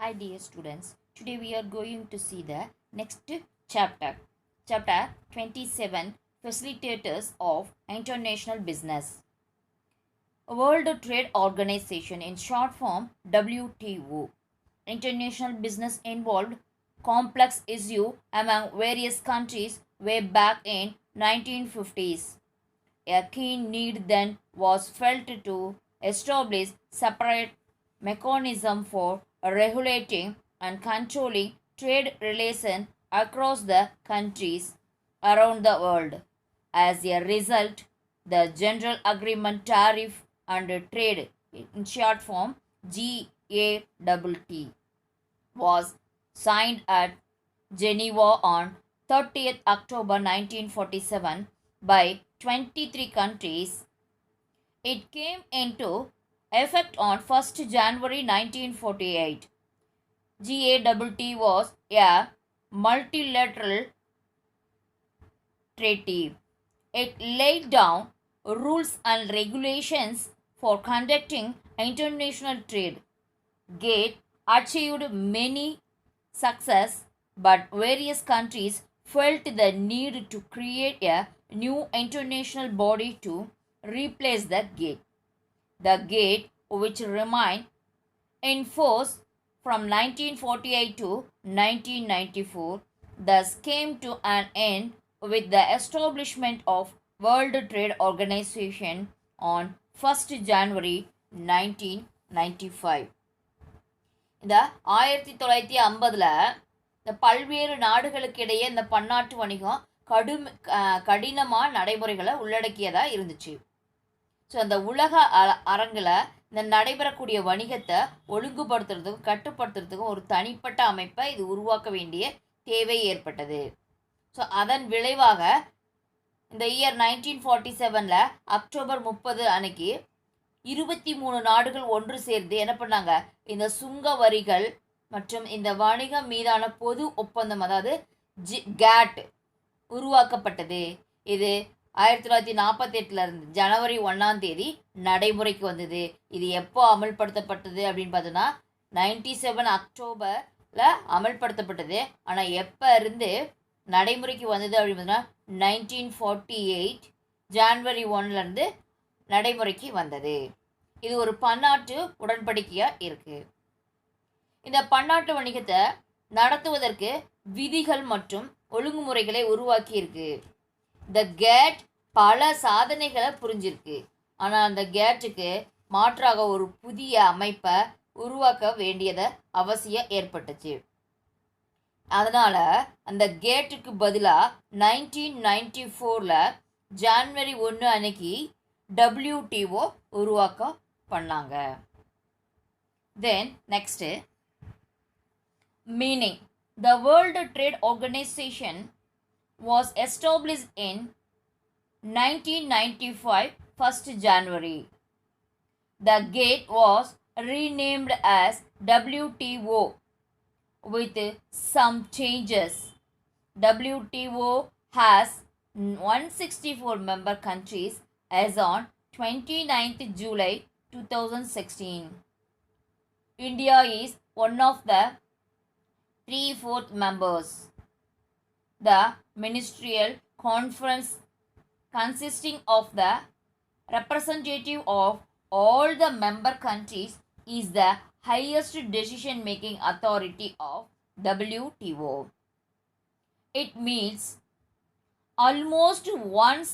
Hi dear students, today we are going to see the next chapter. Chapter 27 Facilitators of International Business. World Trade Organization, in short form WTO. International business involved complex issue among various countries way back in 1950s. A keen need then was felt to establish separate mechanism for regulating and controlling trade relations across the countries around the world. As a result, the General Agreement Tariff and Trade, in short form GATT, was signed at Geneva on 30th October 1947 by 23 countries. It came into effect on 1st January 1948. GATT was a multilateral treaty. It laid down rules and regulations for conducting international trade. GATT achieved many success, but various countries felt the need to create a new international body to replace the GATT. The GATT, which remained in force from 1948 to 1994, thus came to an end with the establishment of World Trade Organization on 1st January 1995. இந்த 1950ல் இந்த பல்வேறு நாடுகளுக்கு இடையே இந்த பன்னாட்டு வணிகம் கடினமான நடைமுறைகளை உள்ளடக்கியதாக இருந்துச்சு. ஸோ அந்த உலக அரங்கில் இந்த நடைபெறக்கூடிய வணிகத்தை ஒழுங்குபடுத்துறதுக்கும் கட்டுப்படுத்துறதுக்கும் ஒரு தனிப்பட்ட அமைப்பை இது உருவாக்க வேண்டிய தேவை ஏற்பட்டது. ஸோ அதன் விளைவாக இந்த இயர் 1947 அக்டோபர் 30 அன்னைக்கு 23 நாடுகள் ஒன்று சேர்ந்து என்ன பண்ணாங்க, இந்த சுங்க வரிகள் மற்றும் இந்த வணிகம் மீதான பொது ஒப்பந்தம், அதாவது GATT உருவாக்கப்பட்டது. இது 1948 இருந்து ஜனவரி 1ஆம் தேதி நடைமுறைக்கு வந்தது. இது எப்போ அமல்படுத்தப்பட்டது அப்படின்னு பார்த்தோன்னா 97 அக்டோபரில் அமல்படுத்தப்பட்டது. ஆனால் எப்போ இருந்து நடைமுறைக்கு வந்தது அப்படின்னு பார்த்தோன்னா 1948 ஜான்வரி 1லேருந்து நடைமுறைக்கு வந்தது. இது ஒரு பன்னாட்டு உடன்படிக்கையாக இருக்குது. இந்த பன்னாட்டு வணிகத்தை நடத்துவதற்கு விதிகள் மற்றும் ஒழுங்குமுறைகளை உருவாக்கியிருக்கு. இந்த கேட் பல சாதனைகளை புரிஞ்சிருக்கு. ஆனால் அந்த கேட்டுக்கு மாற்றாக ஒரு புதிய அமைப்பை உருவாக்க வேண்டியத அவசியம் ஏற்பட்டுச்சு. அதனால் அந்த கேட்டுக்கு பதிலாக 1994 ஜான்வரி 1 அன்னைக்கு WTO உருவாக்க பண்ணாங்க. Then next meaning. The World Trade Organization was established in 1995 1st January. The GATT was renamed as WTO with some changes. WTO has 164 member countries as on 29th July 2016. India is one of the 3/4 members. The ministerial conference, consisting of the representative of all the member countries, is the highest decision-making authority of WTO. It meets almost once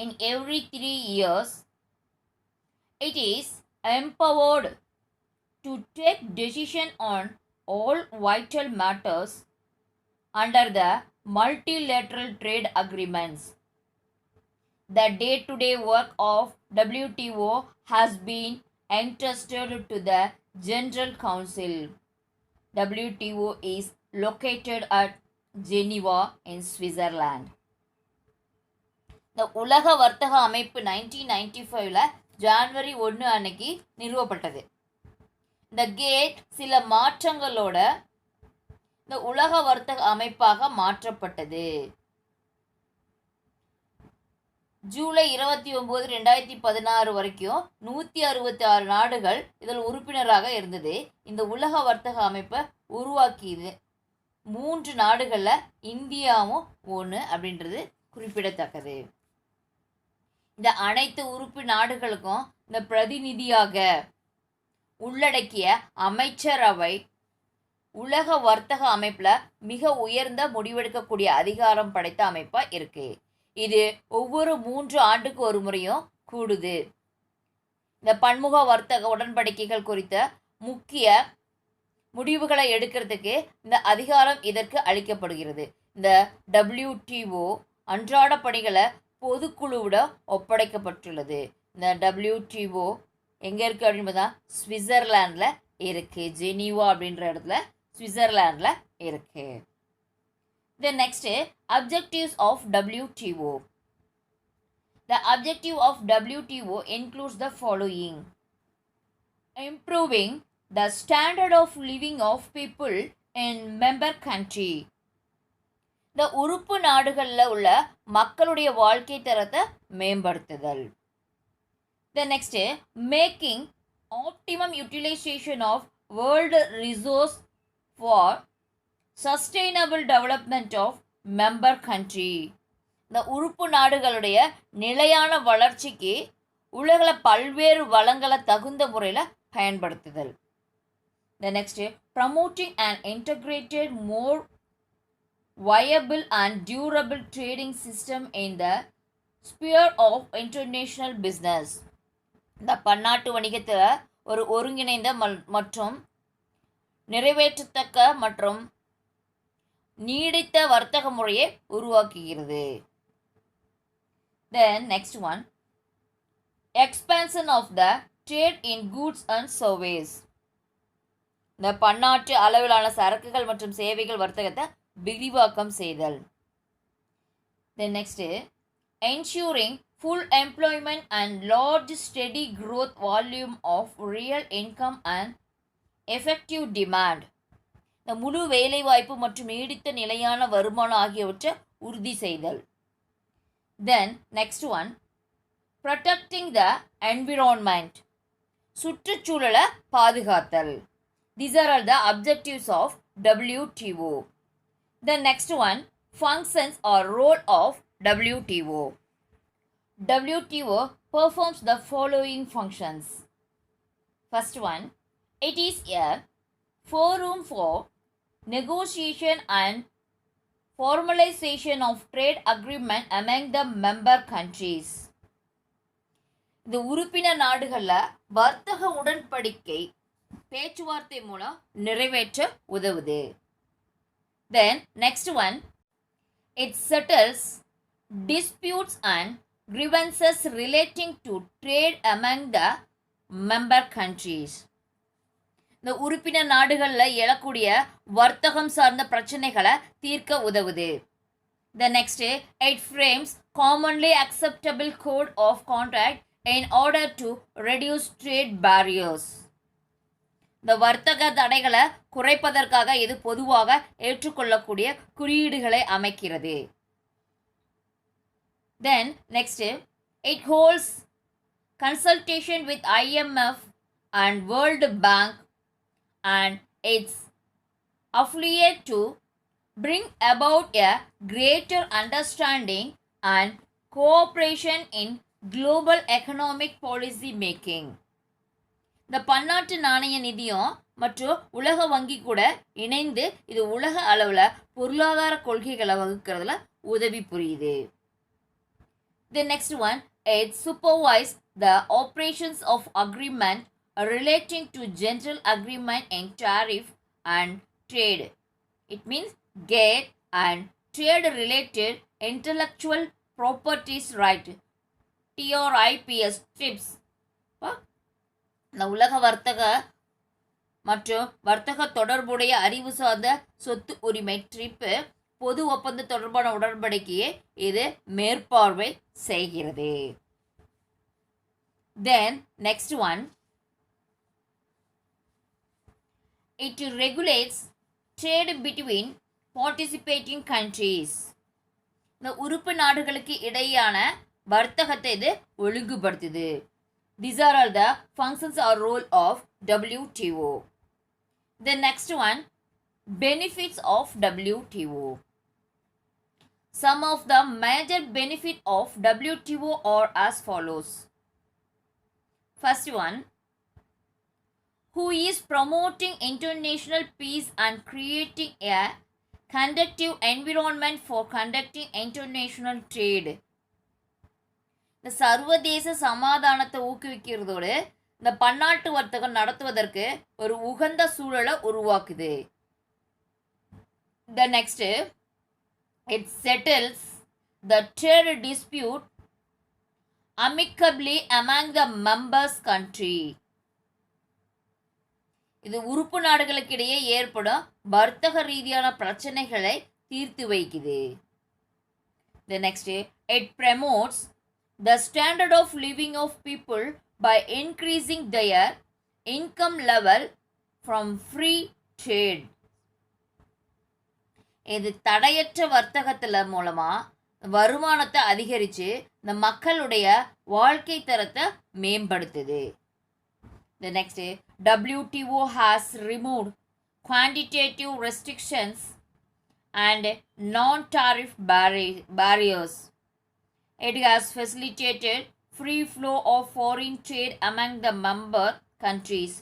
in every 3 years. It is empowered to take decision on all vital matters under the multilateral trade agreements. The day-to-day work of WTO has been entrusted to the General Council. WTO is located at Geneva in Switzerland. இந்த உலக வர்த்தக அமைப்பு 1995 January 1 அன்னைக்கு நிறுவப்பட்டது. இந்த gate சில மாற்றங்களோட இந்த உலக வர்த்தக அமைப்பாக மாற்றப்பட்டது. ஜூலை 29, 2016 வரைக்கும் 166 நாடுகள் இதில் உறுப்பினராக இருந்தது. இந்த உலக வர்த்தக அமைப்பை உருவாக்கியது 3 நாடுகளில் இந்தியாவும் ஒன்று அப்படின்றது குறிப்பிடத்தக்கது. இந்த அனைத்து உறுப்பு நாடுகளுக்கும் இந்த பிரதிநிதியாக உள்ளடக்கிய அமைச்சரவை உலக வர்த்தக அமைப்பில் மிக உயர்ந்த முடிவெடுக்கக்கூடிய அதிகாரம் படைத்த அமைப்பாக இருக்குது. இது ஒவ்வொரு 3 ஆண்டுக்கு ஒரு முறையும் கூடுது. இந்த பன்முக வர்த்தக உடன்படிக்கைகள் குறித்த முக்கிய முடிவுகளை எடுக்கிறதுக்கு இந்த அதிகாரம் இதற்கு அளிக்கப்படுகிறது. இந்த WTO அன்றாட பணிகளை பொதுக்குழுவிடம் ஒப்படைக்கப்பட்டுள்ளது. இந்த WTO எங்கே இருக்குது அப்படின்னு பார்த்தா சுவிட்சர்லாண்டில் இருக்குது. ஜெனீவா அப்படின்ற இடத்துல சுவிட்சர்லாண்டில் இருக்குது. The next objectives of WTO. The objective of WTO includes the following: improving the standard of living of people in member country. இந்த உறுப்பு நாடுகளில் உள்ள மக்களுடைய வாழ்க்கை தரத்தை மேம்படுத்துதல். The next making optimum utilization of world resource for sustainable development of member country. இந்த உறுப்பு நாடுகளுடைய நிலையான வளர்ச்சிக்கு உலகில் பல்வேறு வளங்களை தகுந்த முறையில் பயன்படுத்துதல். The next promoting and integrated more viable and durable trading system in the sphere of international business. இந்த பன்னாட்டு வணிகத்தில் ஒரு ஒருங்கிணைந்த மற்றும் நிறைவேற்றத்தக்க மற்றும் நீடித்த வர்த்தக முறையை உருவாக்குகிறது. Then next one, expansion of the trade in goods and services. இந்த பன்னாட்டு அளவிலான சரக்குகள் மற்றும் சேவைகள் வர்த்தகத்தை விரிவாக்கம் செய்தல். Then next, ensuring full employment and large steady growth volume of real income and effective demand. இந்த முழு வேலைவாய்ப்பு மற்றும் நீடித்த நிலையான வருமானம் ஆகியவற்றை உறுதி செய்தல். Then next one, protecting the environment, சுற்றுச்சூழலை பாதுகாத்தல். These are all the objectives of WTO. The next one, functions or role of WTO. WTO performs the following functions. First one, it is a forum for negotiation and formalization of trade agreement among the member countries. இந்த உறுப்பினர் நாடுகளில் வர்த்தக உடன்படிக்கை பேச்சுவார்த்தை மூலம் நிறைவேற்ற உதவுது. Then next one, it settles disputes and grievances relating to trade among the member countries. இந்த உறுப்பினர் நாடுகளில் எழக்கூடிய வர்த்தகம் சார்ந்த பிரச்சனைகளை தீர்க்க உதவுது. The next, it frames commonly acceptable code of conduct in order to reduce trade barriers. இந்த வர்த்தக தடைகளை குறைப்பதற்காக இது பொதுவாக ஏற்றுக்கொள்ளக்கூடிய குறியீடுகளை அமைக்கிறது. Then next, it holds consultation with IMF and World Bank and its affiliate to bring about a greater understanding and cooperation in global economic policy making. இந்த பன்னாட்டு நாணய நிதியம் மற்றும் உலக வங்கி கூட இணைந்து இது உலக அளவில் பொருளாதார கொள்கைகளை வகுக்கிறதுல உதவி புரியுது. The next one, it supervises the operations of agreement relating to general agreement in tariff and trade. It means GATT and trade related intellectual properties right, TRIPS. இந்த உலக வர்த்தக மற்றும் வர்த்தக தொடர்புடைய அறிவு சார்ந்த சொத்து உரிமை ட்ரிப்பு பொது ஒப்பந்த தொடர்பான உடன்படிக்கையை இது மேற்பார்வை செய்கிறது. Then next one, it regulates trade between participating countries. இந்த உறுப்பு நாடுகளுக்கு இடையான வர்த்தகத்தை இது ஒழுங்குபடுத்துது. These are all the functions or role of WTO. The next one, benefits of WTO. Some of the major benefits of WTO are as follows. First one, who is promoting international peace and creating a conducive environment for conducting international trade. இந்த சர்வதேச சமாதானத்தை ஊக்குவிக்கிறதோடு இந்த பன்னாட்டு வர்த்தகம் நடத்துவதற்கு ஒரு உகந்த சூழலை உருவாக்குது. The next, it settles the trade dispute amicably among the members country. இது உறுப்பு நாடுகளுக்கிடையே ஏற்படும் வர்த்தக ரீதியான பிரச்சனைகளை தீர்த்து வைக்குது. The next, it promotes the standard of living of people by increasing their income level from free trade. இது தடையற்ற வர்த்தகத்தில் மூலமாக வருமானத்தை அதிகரித்து இந்த மக்களுடைய வாழ்க்கை தரத்தை மேம்படுத்துது. The next, WTO has removed quantitative restrictions and non-tariff barriers. It has facilitated free flow of foreign trade among the member countries.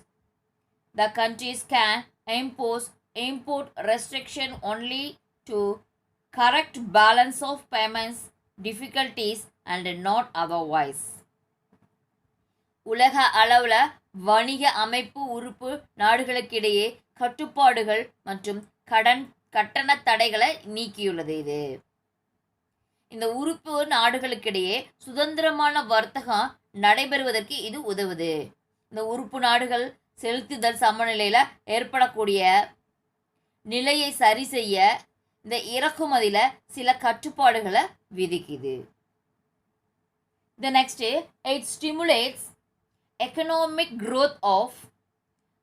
The countries can impose import restriction only to correct balance of payments difficulties and not otherwise. உலக அளவில் வணிக அமைப்பு உறுப்பு நாடுகளுக்கிடையே கட்டுப்பாடுகள் மற்றும் கட்டண தடைகளை நீக்கியுள்ளது. இது இந்த உறுப்பு நாடுகளுக்கிடையே சுதந்திரமான வர்த்தகம் நடைபெறுவதற்கு இது உதவுது. இந்த உறுப்பு நாடுகள் செலுத்துதல் சமநிலையில் ஏற்படக்கூடிய நிலையை சரி செய்ய இந்த இறக்குமதியில் சில கட்டுப்பாடுகளை விதிக்குது. The next, it stimulates economic growth of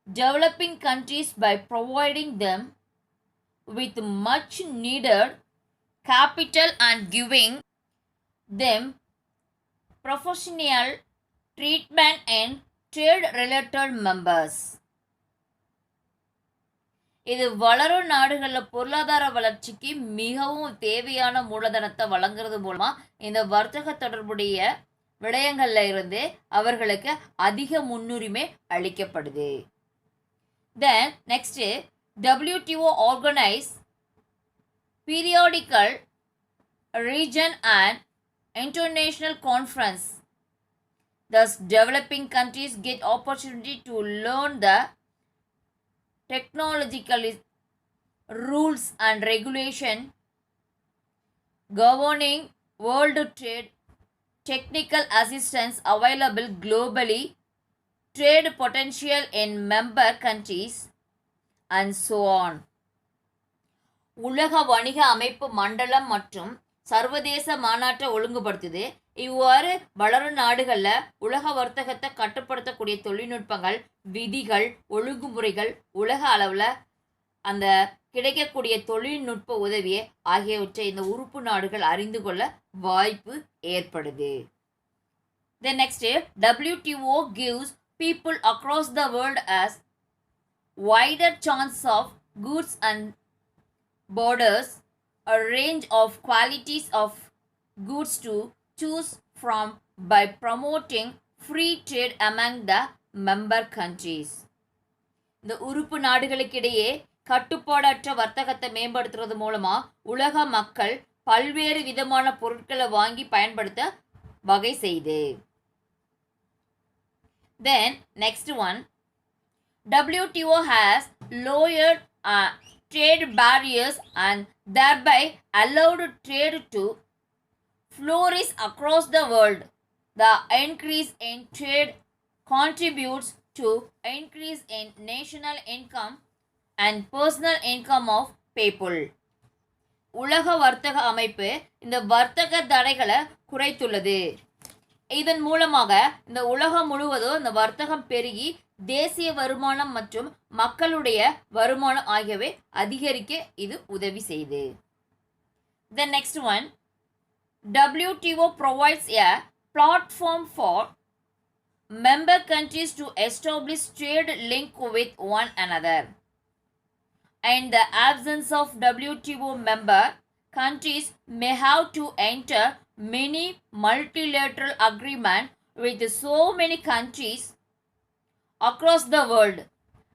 developing countries by providing them with much needed capital and giving them professional treatment and trade related members. இது வளரும் நாடுகளில் பொருளாதார வளர்ச்சிக்கு மிகவும் தேவையான மூலதனத்தை வழங்குறது மூலமாக இந்த வர்த்தக தொடர்புடைய விடயங்களில் இருந்து அவர்களுக்கு அதிக முன்னுரிமை அளிக்கப்படுது. Then next, WTO organize periodical region and international conference. Thus, developing countries get opportunity to learn the technological rules and regulation governing world trade, technical assistance available globally, trade potential in member countries, and so on. உலக வணிக அமைப்பு மண்டலம் மற்றும் சர்வதேச மாநாட்டை ஒழுங்குபடுத்துது. இவ்வாறு வளரும் நாடுகளில் உலக வர்த்தகத்தை கட்டுப்படுத்தக்கூடிய தொழில்நுட்பங்கள், விதிகள், ஒழுங்குமுறைகள், உலக அளவில் அந்த கிடைக்கக்கூடிய தொழில்நுட்ப உதவியை ஆகியவற்றை இந்த உறுப்பு நாடுகள் அறிந்து கொள்ள வாய்ப்பு ஏற்படுது. The next, WTO gives people across the world as wider chance of goods and borders, a range of qualities of goods to choose from by promoting free trade among the member countries. இந்த உறுப்பு நாடுகளுக்கிடையே கட்டுப்பாடற்ற வர்த்தகத்தை மேம்படுத்துறது மூலமா உலக மக்கள் பல்வேறு விதமான பொருட்களை வாங்கி பயன்படுத்த வகை செய்து. Then next one, WTO has lowered trade barriers and thereby allowed trade to flourish across the world. The increase in trade contributes to increase in national income and personal income of people. உலக வர்த்தக அமைப்பு இந்த வர்த்தக தடைகளை குறைத்துள்ளது. இதன் மூலமாக இந்த உலகம் முழுவதும் இந்த வர்த்தகம் பெருகி தேசிய வருமானம் மற்றும் மக்களுடைய வருமானம் ஆகியவை அதிகரிக்க இது உதவி செய்து. The next one, WTO provides a platform for member countries to establish trade link with one another. In the absence of WTO member, countries may have to enter many multilateral agreements with so many countries across the world.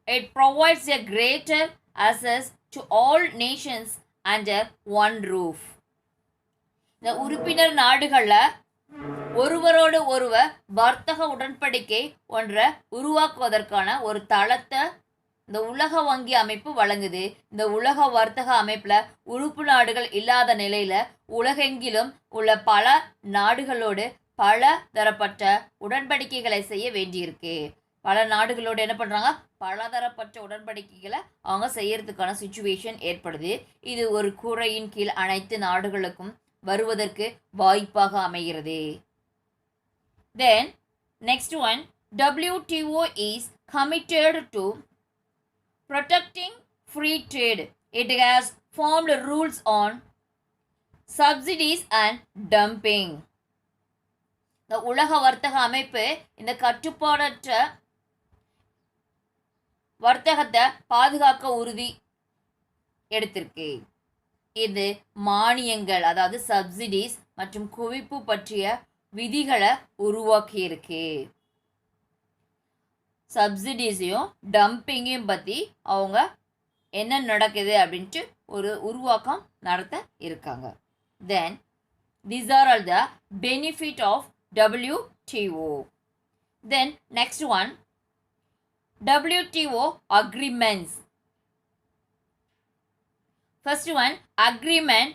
It provides a greater access to all nations under one roof. இந்த உறுப்பினர் நாடுகளில் ஒருவரோடு ஒருவர் வர்த்தக உடன்படிக்கை ஒன்றை உருவாக்குவதற்கான ஒரு தளத்தை இந்த உலக வங்கி அமைப்பு வழங்குது. இந்த உலக வர்த்தக அமைப்பில் உறுப்பு நாடுகள் இல்லாத நிலையில் உலகெங்கிலும் உள்ள பல நாடுகளோடு பல தரப்பட்ட உடன்படிக்கைகளை செய்ய வேண்டியிருக்கு. பல நாடுகளோடு என்ன பண்ணுறாங்க, பலதரப்பட்ட உடன்படிக்கைகளை அவங்க செய்யறதுக்கான சுச்சுவேஷன் ஏற்படுது. இது ஒரு கூரையின் கீழ் அனைத்து நாடுகளுக்கும் வருவதற்கு வாய்ப்பாக அமைகிறது. Then next one, WTO is committed to protecting free trade. It has formed rules on subsidies and dumping. இந்த உலக வர்த்தக அமைப்பு இந்த கட்டுப்பாடற்ற வர்த்தகத்தை பாதுகாக்க உறுதி எடுத்திருக்கு. இது மானியங்கள், அதாவது சப்சிடிஸ் மற்றும் குவிப்பு பற்றிய விதிகளை உருவாக்கியிருக்கு. சப்சிடிஸையும் டம்பிங்கையும் பற்றி அவங்க என்ன நடக்குது அப்படின்ட்டு ஒரு உருவாக்கம் நடத்த இருக்காங்க. தென் these are all the benefit of WTO. Then next one, WTO agreements. First one, agreement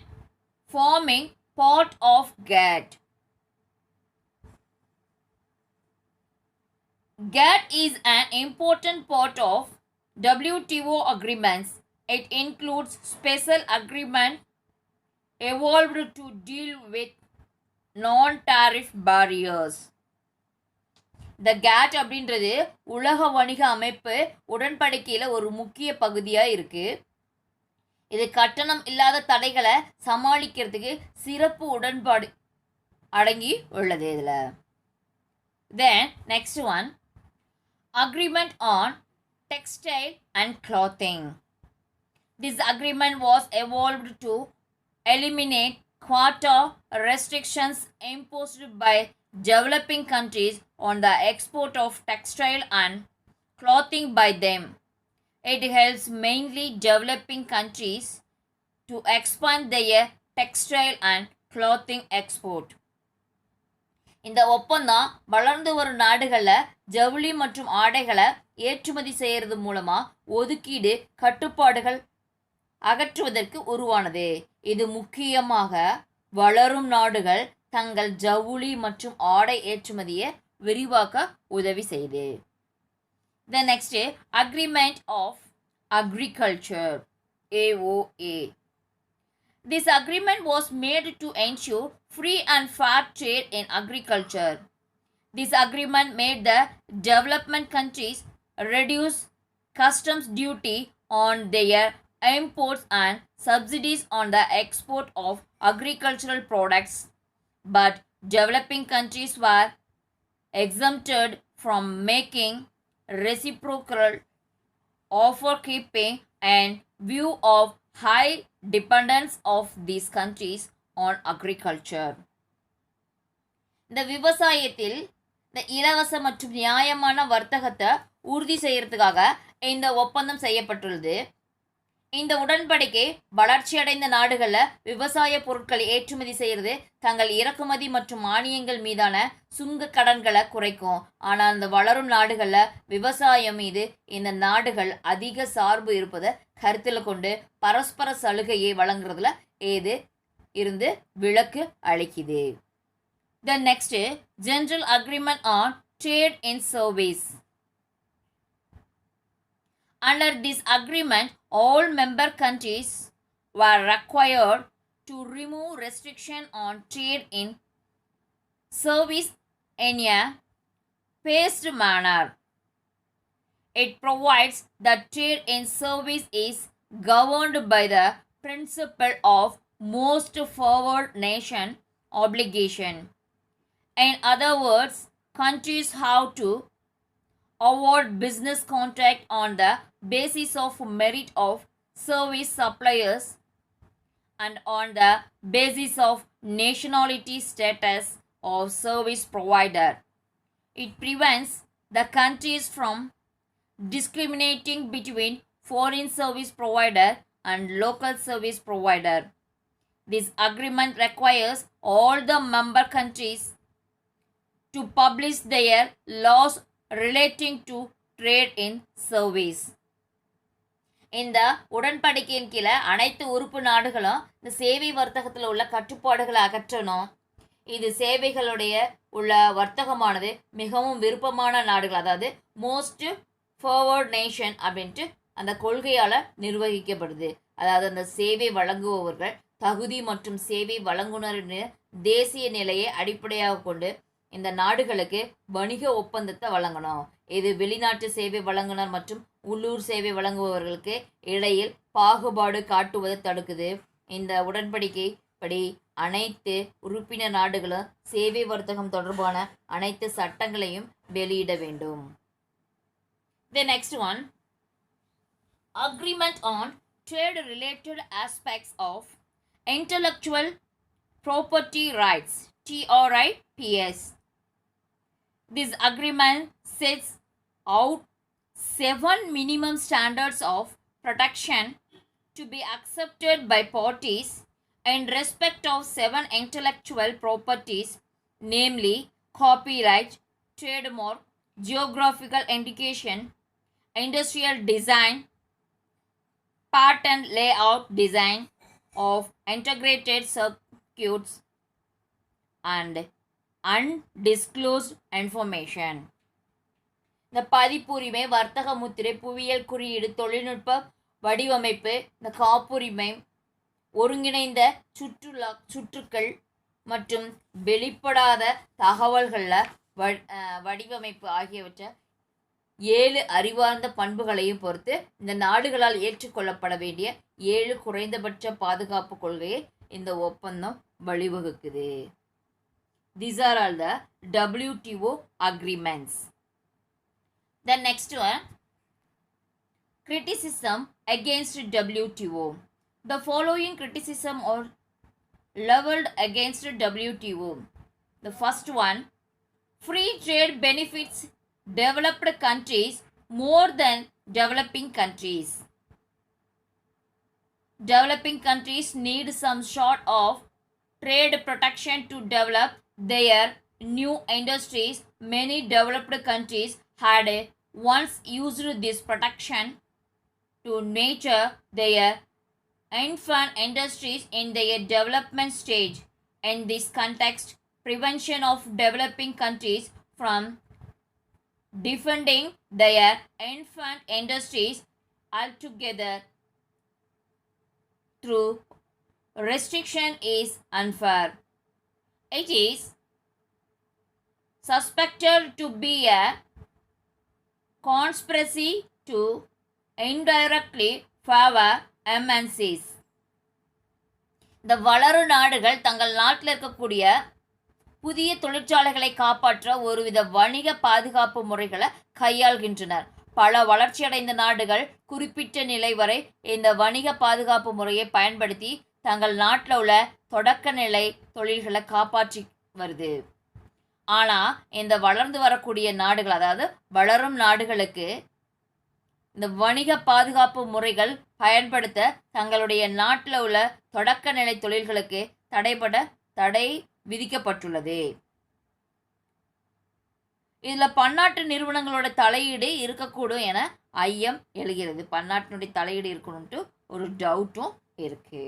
forming part of GATT. GATT is an important part of WTO agreements. It includes special agreement evolved to deal with non-tariff barriers. இந்த GATT அப்படின்றது உலக வணிக அமைப்பு உடன்படிக்கையில் ஒரு முக்கிய பகுதியாக இருக்குது. இது கட்டணம் இல்லாத தடைகளை சமாளிக்கிறதுக்கு சிறப்பு உடன்பாடு அடங்கி உள்ளது இதில். Then next one, agreement on textile and clothing. This agreement was evolved to eliminate quota restrictions imposed by developing countries on the export of textile and clothing by them. It helps mainly developing countries to expand their textile and clothing export. இந்த ஒப்பந்தம் வளர்ந்து வரும் நாடுகளில் ஜவுளி மற்றும் ஆடைகளை ஏற்றுமதி செய்கிறது மூலமாக ஒதுக்கீடு கட்டுப்பாடுகள் அகற்றுவதற்கு உருவானது. இது முக்கியமாக வளரும் நாடுகள் தங்கள் ஜவுளி மற்றும் ஆடை ஏற்றுமதியை விரிவாக்க உதவி செய்து. The next, agreement of agriculture, AOA. This agreement was made to ensure free and fair trade in agriculture. This agreement made the development countries reduce customs duty on their imports and subsidies on the export of agricultural products, but developing countries were exempted from making reciprocal offer keeping and view of high dependence of these countries on agriculture. இந்த விவசாயத்தில் இந்த இலவச மற்றும் நியாயமான வர்த்தகத்தை உறுதி செய்யறதுக்காக இந்த ஒப்பந்தம் செய்யப்பட்டுள்ளது. இந்த உடன்படிக்கை வளர்ச்சியடைந்த நாடுகளில் விவசாய பொருட்களை ஏற்றுமதி செய்கிறது தங்கள் இறக்குமதி மற்றும் மானியங்கள் மீதான சுங்க கடன்களை குறைக்கும். ஆனால் இந்த வளரும் நாடுகளில் விவசாயம் மீது இந்த நாடுகள் அதிக சார்பு இருப்பதை கருத்தில் கொண்டு பரஸ்பர சலுகையை வழங்குறதுல ஏது இருந்து விலக்கு அளிக்குது. The next, General Agreement on Trade in Service. Under this agreement, all member countries were required to remove restriction on trade in service in a phased manner. It provides that trade in service is governed by the principle of most favored nation obligation. In other words, countries have to award business contract on the basis of merit of service suppliers and on the basis of nationality status of service provider. It prevents the countries from discriminating between foreign service provider and local service provider. This agreement requires all the member countries to publish their laws relating to trade in service. இந்த உடன்படிக்கையின் கீழே அனைத்து உறுப்பு நாடுகளும் இந்த சேவை வர்த்தகத்தில் உள்ள கட்டுப்பாடுகளை அகற்றணும். இது சேவைகளுடைய உள்ள வர்த்தகமானது மிகவும் விருப்பமான நாடுகள், அதாவது மோஸ்ட் ஃபார்வர்ட் நேஷன் அப்படின்ட்டு அந்த கொள்கையால் நிர்வகிக்கப்படுது. அதாவது அந்த சேவை வழங்குபவர்கள் தகுதி மற்றும் சேவை வழங்குனரின் தேசிய நிலையை அடிப்படையாக கொண்டு இந்த நாடுகளுக்கு வணிக ஒப்பந்தத்தை வழங்கணும். இது வெளிநாட்டு சேவை வழங்குனர் மற்றும் உள்ளூர் சேவை வழங்குபவர்களுக்கு இடையில் பாகுபாடு காட்டுவதை தடுக்குது. இந்த உடன்படிக்கை படி அனைத்து உறுப்பினர் நாடுகளும் சேவை வர்த்தகம் தொடர்பான அனைத்து சட்டங்களையும் வெளியிட வேண்டும். The next one, agreement on trade related aspects of intellectual property rights, TRIPS. This agreement sets out 7 minimum standards of protection to be accepted by parties in respect of 7 intellectual properties, namely copyright, trademark, geographical indication, industrial design, pattern layout design of integrated circuits, and undisclosed information. இந்த பதிப்புரிமை, வர்த்தக முத்திரை, புவியியல் குறியீடு, தொழில்நுட்ப வடிவமைப்பு, இந்த காப்புரிமை, ஒருங்கிணைந்த சுற்றுக்கள் மற்றும் வெளிப்படாத தகவல்களில் வடிவமைப்பு ஆகியவற்றை 7 அறிவார்ந்த பண்புகளையும் பொறுத்து இந்த நாடுகளால் ஏற்றுக்கொள்ளப்பட வேண்டிய 7 குறைந்தபட்ச பாதுகாப்பு கொள்கையை இந்த ஒப்பந்தம் வழிவகுக்குது. These are all the WTO agreements. The next one, criticism against WTO. The following criticism are leveled against WTO. The first one, free trade benefits developed countries more than developing countries. Developing countries need some sort of trade protection to develop their new industries. Many developed countries had once used this protection to nurture their infant industries in their development stage. In this context, prevention of developing countries from defending their infant industries altogether through restriction is unfair. It is suspected to be a conspiracy to indirectly favor MNCs. இந்த வளரும் நாடுகள் தங்கள் நாட்டில் இருக்கக்கூடிய புதிய தொழிற்சாலைகளை காப்பாற்ற ஒருவித வணிக பாதுகாப்பு முறைகளை கையாள்கின்றனர். பல வளர்ச்சியடைந்த நாடுகள் குறிப்பிட்ட நிலை வரை இந்த வணிக பாதுகாப்பு முறையை பயன்படுத்தி தங்கள் நாட்டில் உள்ள தொடக்க நிலை தொழில்களை காப்பாற்றி வருது. ஆனால் இந்த வளர்ந்து வரக்கூடிய நாடுகள், அதாவது வளரும் நாடுகளுக்கு இந்த வணிக பாதுகாப்பு முறைகள் பயன்படுத்த தங்களுடைய நாட்டில் உள்ள தொடக்க நிலை தொழில்களுக்கு தடை விதிக்கப்பட்டுள்ளது. இதில் பன்னாட்டு நிறுவனங்களோட தலையீடு இருக்கக்கூடும் என ஐயம் எழுகிறது. பன்னாட்டினுடைய தலையீடு இருக்கணும்ட்டு ஒரு டவுட்டும் இருக்கு.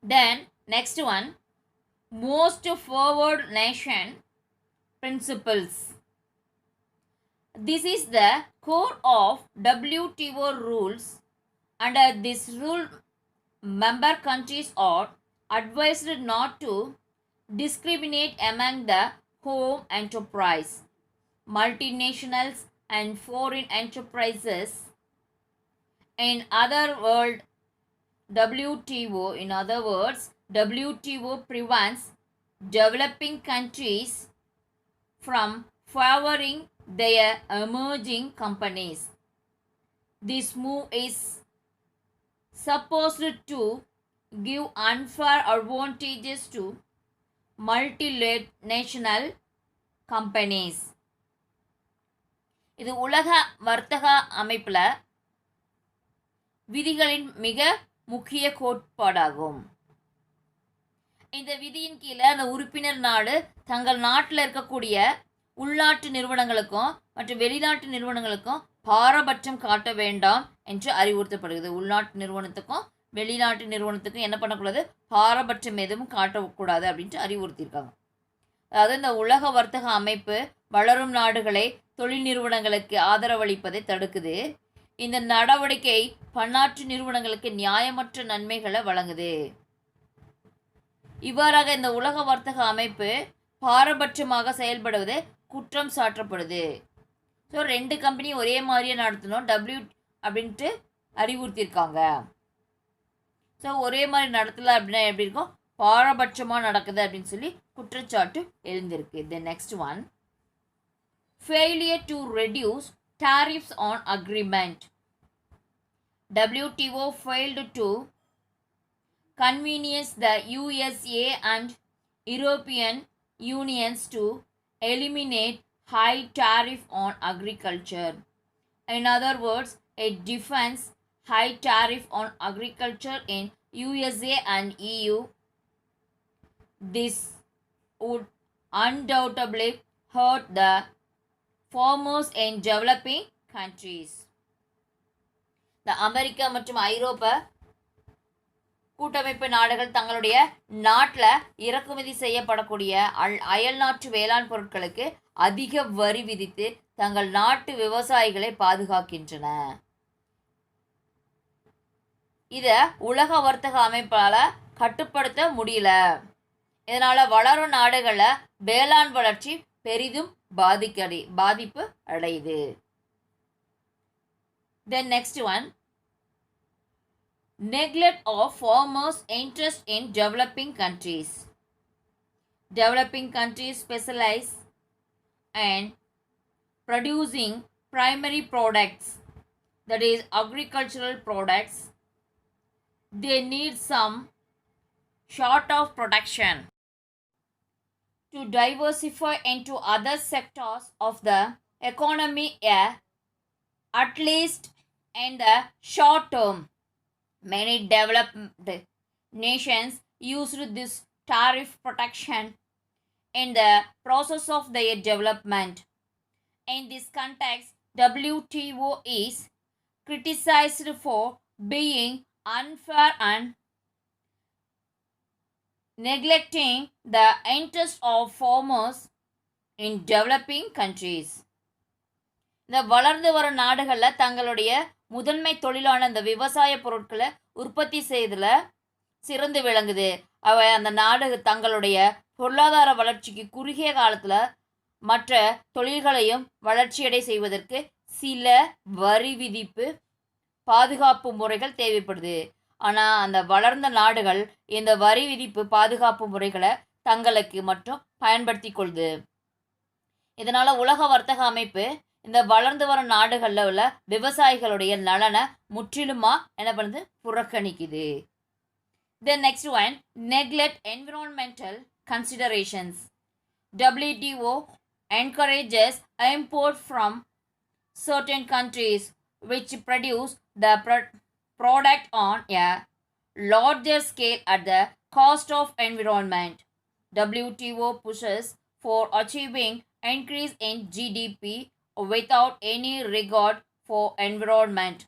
தென் next one, most forward nation principles. This is the core of WTO rules. Under this rule, member countries are advised not to discriminate among the home enterprise, multinationals and foreign enterprises. In other words, WTO prevents developing countries from favoring their emerging companies. This move is supposed to give unfair advantages to multinational companies. இது உலக வர்த்தக அமைப்பில் விதிகளின் மிக முக்கிய கோட்பாடாகும். இந்த விதியின் கீழே அந்த உறுப்பினர் நாடு தங்கள் நாட்டில் இருக்கக்கூடிய உள்நாட்டு நிறுவனங்களுக்கும் மற்றும் வெளிநாட்டு நிறுவனங்களுக்கும் பாரபட்சம் காட்ட வேண்டாம் என்று அறிவுறுத்தப்படுகிறது. உள்நாட்டு நிறுவனத்துக்கும் வெளிநாட்டு நிறுவனத்துக்கும் என்ன பண்ணக்கூடாது, பாரபட்சம் எதுவும் காட்டக்கூடாது அப்படின்ட்டு அறிவுறுத்தியிருக்காங்க. அதாவது இந்த உலக வர்த்தக அமைப்பு வளரும் நாடுகளை தொழில் நிறுவனங்களுக்கு ஆதரவளிப்பதை தடுக்குது. இந்த நடவடிக்கை பன்னாட்டு நிறுவனங்களுக்கு நியாயமற்ற நன்மைகளை வழங்குது. இவ்வாறாக இந்த உலக வர்த்தக அமைப்பு பாரபட்சமாக செயல்படுவது குற்றம் சாட்டப்படுது. ஸோ 2 கம்பெனி ஒரே மாதிரியே நடத்தணும் அப்படின்ட்டு அறிவுறுத்தியிருக்காங்க. ஸோ ஒரே மாதிரி நடத்தலை அப்படின்னா எப்படி இருக்கும், பாரபட்சமாக நடக்குது அப்படின்னு சொல்லி குற்றச்சாட்டு எழுந்திருக்கு. The next one, failure to reduce tariffs on agreement. WTO failed to convince the USA and European Unions to eliminate high tariff on agriculture. In other words, it defends high tariff on agriculture in USA and EU. This would undoubtedly hurt the farmers in developing countries. இந்த America மற்றும் ஐரோப்பா கூட்டமைப்பு நாடுகள் தங்களுடைய நாட்டில் இறக்குமதி செய்யப்படக்கூடிய அயல்நாட்டு வேளாண் பொருட்களுக்கு அதிக வரி விதித்து தங்கள் நாட்டு விவசாயிகளை பாதுகாக்கின்றன. இதை உலக வர்த்தக அமைப்பால் கட்டுப்படுத்த முடியல. இதனால் வளரும் நாடுகளில் வேளாண் வளர்ச்சி பெரிதும் பாதிப்பு அடையுது. Then next one, neglect of farmers' interest in developing countries. Developing countries specialize in producing primary products, that is agricultural products. They need some sort of protection to diversify into other sectors of the economy, at least in the short term. Many developed nations used this tariff protection in the process of their development. In this context, WTO is criticized for being unfair and neglecting the interest of farmers in developing countries. இந்த வளர்ந்து வரும் நாடுகளில் தங்களுடைய முதன்மை தொழிலான இந்த விவசாய பொருட்களை உற்பத்தி செய்ததில் சிறந்து விளங்குது. அவை அந்த நாடு தங்களுடைய பொருளாதார வளர்ச்சிக்கு குறுகிய காலத்தில் மற்ற தொழில்களையும் வளர்ச்சியடை செய்வதற்கு சில வரி விதிப்பு பாதுகாப்பு முறைகள் தேவைப்படுது. ஆனால் அந்த வளர்ந்த நாடுகள் இந்த வரி விதிப்பு பாதுகாப்பு முறைகளை தங்களுக்கு மட்டும் பயன்படுத்தி கொள்ளுது. இதனால் உலக வர்த்தக அமைப்பு இந்த வளர்ந்து வரும் நாடுகளில் உள்ள விவசாயிகளுடைய நலனை முற்றிலுமாக என்ன பண்ணுது, புறக்கணிக்குது. Then next one, neglect environmental considerations. WTO encourages import from certain countries which produce the product on a larger scale at the cost of environment. WTO pushes for achieving increase in GDP without any regard for environment.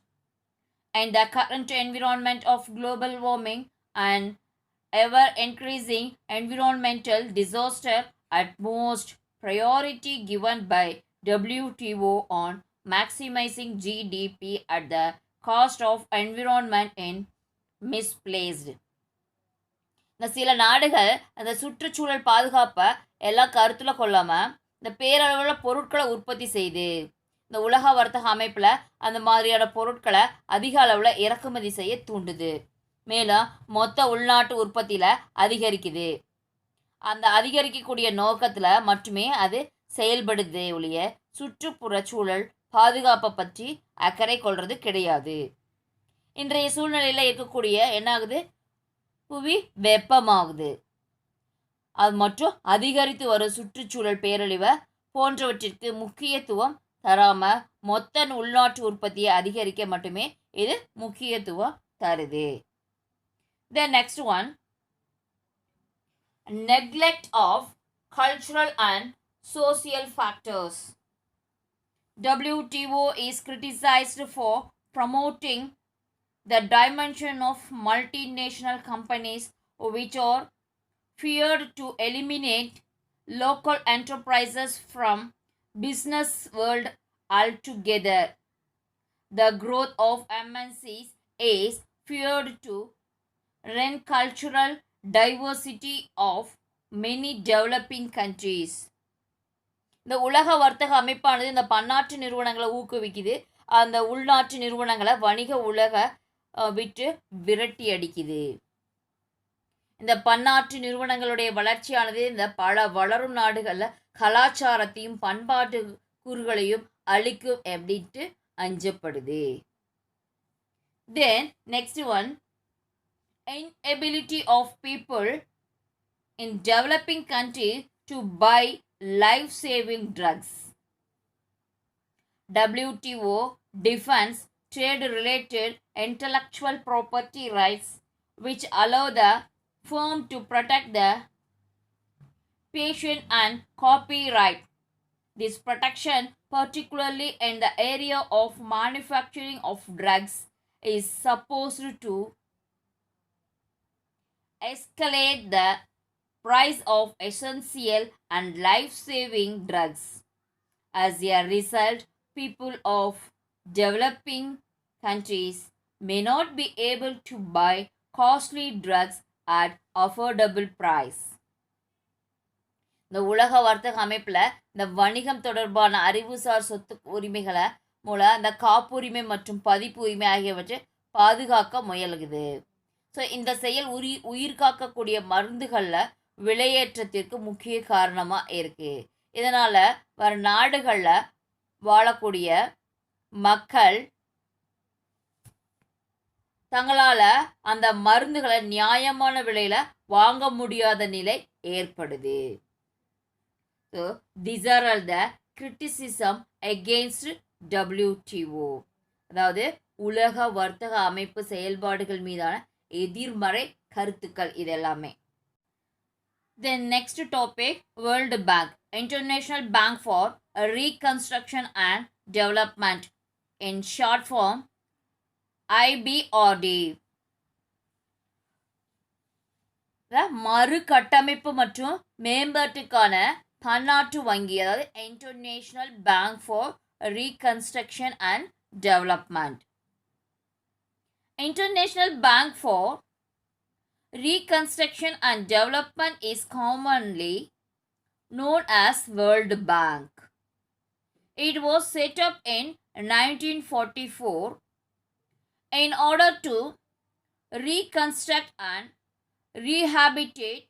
And the current environment of global warming and ever increasing environmental disaster, at most priority given by WTO on maximizing GDP at the cost of environment in misplaced. இந்த சில நாடுகள் அந்த சுற்றுச்சூழல் பாதுகாப்பை எல்லாம் கருத்தில் கொள்ளாமல் இந்த பேரளவில் பொருட்களை உற்பத்தி செய்து இந்த உலக வர்த்தக அமைப்பில் அந்த மாதிரியான பொருட்களை அதிக அளவில் இறக்குமதி செய்ய தூண்டுது. மேலும் மொத்த உள்நாட்டு உற்பத்தியில் அதிகரிக்குது. அந்த அதிகரிக்கக்கூடிய நோக்கத்தில் மட்டுமே அது செயல்படுதே ஒழிய சுற்றுப்புற சூழல் பாதுகாப்பை பற்றி அக்கறை கொள்வது கிடையாது. இன்றைய சூழ்நிலையில் இருக்கக்கூடிய என்ன ஆகுது, புவி வெப்பமாகுது. அது மற்றும் அதிகரித்து வரும் சுற்றுச்சூழல் பேரழிவு போன்றவற்றிற்கு முக்கியத்துவம் தராமல் மொத்த உள்நாட்டு உற்பத்தியை அதிகரிக்க மட்டுமே இது முக்கியத்துவம் தருது. The next one, neglect of cultural and social factors. WTO is criticized for promoting the dimension of multinational companies which are feared to eliminate local enterprises from business world altogether. The growth of MNCs is feared to rend cultural diversity of many developing countries. இந்த உலக வர்த்தக அமைப்பானது இந்த பன்னாட்டு நிறுவனங்களை ஊக்குவிக்குது. அந்த உள்நாட்டு நிறுவனங்களை வணிக உலக விட்டு விரட்டி அடிக்குது. இந்த பன்னாட்டு நிறுவனங்களுடைய வளர்ச்சியானது இந்த பல வளரும் நாடுகளில் கலாச்சாரத்தையும் பண்பாட்டு கூறுகளையும் அழிக்கும் அப்படின்ட்டு அஞ்சப்படுது. Then next one, inability of people in developing countries to buy life-saving drugs. WTO defends trade-related intellectual property rights which allow the firm to protect the patient and copyright. This protection, particularly in the area of manufacturing of drugs, is supposed to escalate the price of essential and life-saving drugs. As a result, people of developing countries may not be able to buy costly drugs at affordable price. இந்த உலக வர்த்தக அமைப்பில் இந்த வணிகம் தொடர்பான அறிவுசார் சொத்து உரிமைகளை மூலம் அந்த காப்புரிமை மற்றும் பதிப்பு உரிமை ஆகியவற்றை பாதுகாக்க முயலுகுது. ஸோ இந்த செயல் உயிர் காக்கக்கூடிய மருந்துகளில் விலையேற்றத்திற்கு முக்கிய காரணமாக இருக்குது. இதனால் வர நாடுகளில் வாழக்கூடிய மக்கள் தங்களால் அந்த மருந்துகளை நியாயமான விலையில் வாங்க முடியாத நிலை ஏற்படுது. So these are all the criticism against WTO. அதாவது உலக வர்த்தக அமைப்பு செயல்பாடுகள் மீதான எதிர்மறை கருத்துக்கள் இதெல்லாமே. Then next topic, World Bank, International Bank for Reconstruction and Development, in short form IBRD. மறுகட்டமைப்பு மற்றும் மேம்பாட்டுக்கான பன்னாட்டு வங்கி, அதாவது international bank for reconstruction and development. International bank for Reconstruction and Development is commonly known as World Bank. It was set up in 1944 in order to reconstruct and rehabilitate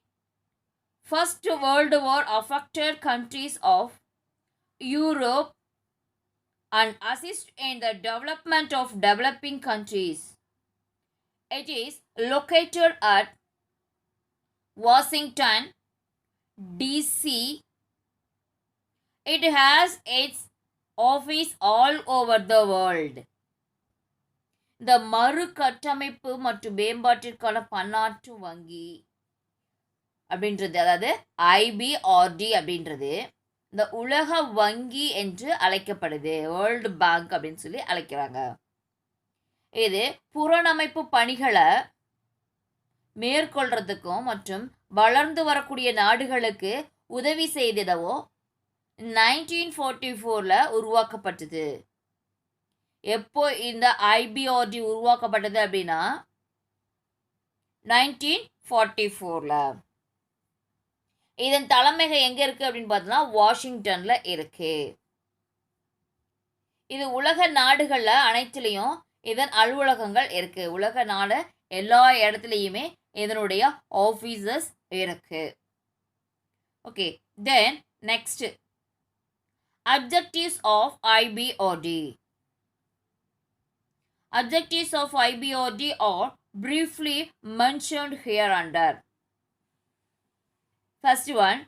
First World War affected countries of Europe and assist in the development of developing countries. It is located at Washington, D.C. It has its office all over the world. இந்த மறுகட்டமைப்பு மற்றும் மேம்பாட்டிற்கான பன்னாட்டு வங்கி அப்படின்றது, அதாவது IBRD அப்படின்றது இந்த உலக வங்கி என்று அழைக்கப்படுது. வேர்ல்டு பேங்க் அப்படின்னு சொல்லி அழைக்கிறாங்க. இது புறநமைப்பு பணிகளை மேற்கொள்றதுக்கும் மற்றும் வளர்ந்து வரக்கூடிய நாடுகளுக்கு உதவி செய்திடவோ 1944 உருவாக்கப்பட்டது. எப்போ இந்த IBRD உருவாக்கப்பட்டது அப்படின்னா 1944. இதன் தலைமையகம் எங்கே இருக்குது அப்படின்னு பார்த்தோம்னா வாஷிங்டனில் இருக்குது. இது உலக நாடுகளில் அனைத்துலேயும் இதன் அலுவலகங்கள் இருக்குது. உலக நாடு எல்லா இடத்துலையுமே இதனுடைய ஆஃபீஸஸ் இருக்கு. Okay, then next objectives of IBRD. Objectives of IBRD are briefly mentioned here under. First one,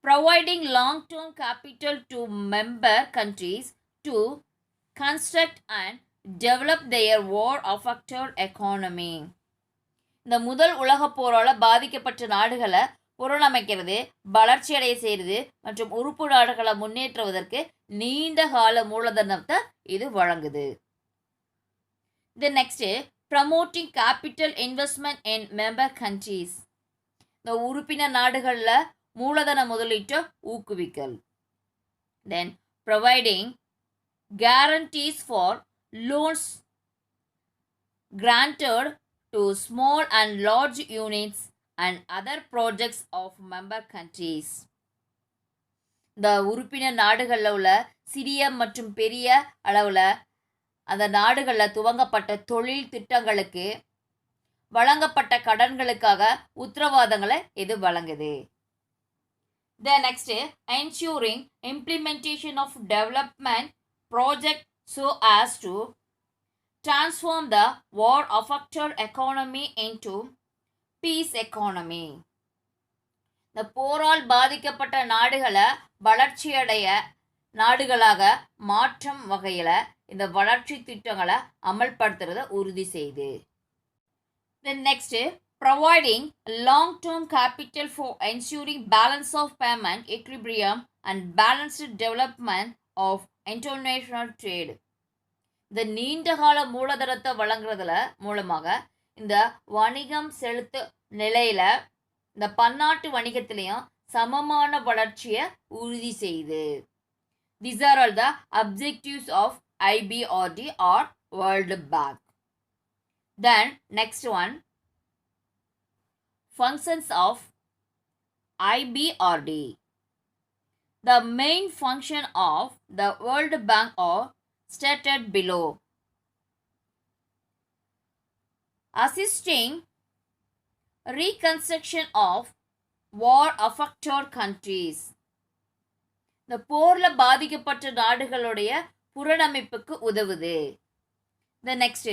providing long-term capital to member countries to construct and develop their war-affected economy. இந்த முதல் உலகப் போரால் பாதிக்கப்பட்ட நாடுகளை புறணமைக்கிறது, வளர்ச்சியடைய செய்கிறது மற்றும் உறுப்பு நாடுகளை முன்னேற்றுவதற்கு நீண்ட கால மூலதனத்தை இது வழங்குது. The next, promoting capital investment in member countries. இந்த உறுப்பினர் நாடுகளில் மூலதன முதலீட்டை ஊக்குவிக்கல். Then providing guarantees for loans granted to small and large units and other projects of member countries. இந்த உறுப்பினர் நாடுகளில் உள்ள சிறிய மற்றும் பெரிய அளவில் அந்த நாடுகளில் துவங்கப்பட்ட தொழில் திட்டங்களுக்கு வழங்கப்பட்ட கடன்களுக்காக உத்தரவாதங்களை இது வழங்குது. The next, ensuring implementation of development project so as to transform the war affected economy into peace economy. இந்த போரால் பாதிக்கப்பட்ட நாடுகளை வளர்ச்சியடைய நாடுகளாக மாற்றும் வகையில் இந்த வளர்ச்சி திட்டங்களை அமல்படுத்துறதை உறுதி செய்து. The next, providing long-term capital for ensuring balance of payment equilibrium and balanced development of international trade. இந்த நீண்டகால மூலதனத்தை வழங்குறதுல மூலமாக இந்த வணிகம் செலுத்து நிலையில் இந்த பன்னாட்டு வணிகத்திலையும் சமமான வளர்ச்சியை உறுதி செய்து. These are all the objectives of IBRD or World Bank. Then next one, functions of IBRD. The main function of the World Bank are stated below. Assisting reconstruction of war affected countries. இந்த போரில் பாதிக்கப்பட்ட நாடுகளுடைய புனரமைப்புக்கு உதவுது. The next,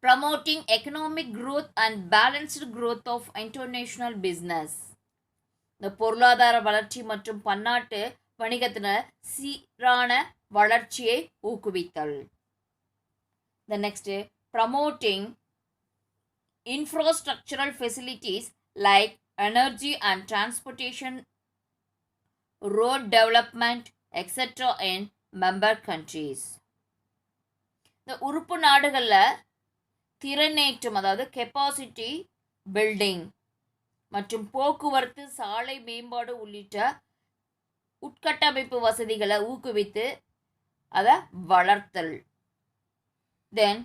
promoting economic growth and balanced growth of international business. இந்த பொருளாதார வளர்ச்சி மற்றும் பன்னாட்டு வணிகத்தின சீரான வளர்ச்சியை ஊக்குவித்தல். The next, promoting infrastructural facilities like energy and transportation, road development, etc. in member countries. இந்த உறுப்பு நாடுகளில் திறனேற்றம், அதாவது கெப்பாசிட்டி பில்டிங் மற்றும் போக்குவரத்து, சாலை மேம்பாடு உள்ளிட்ட உட்கட்டமைப்பு வசதிகளை ஊக்குவித்து அதை வளர்த்தல். Then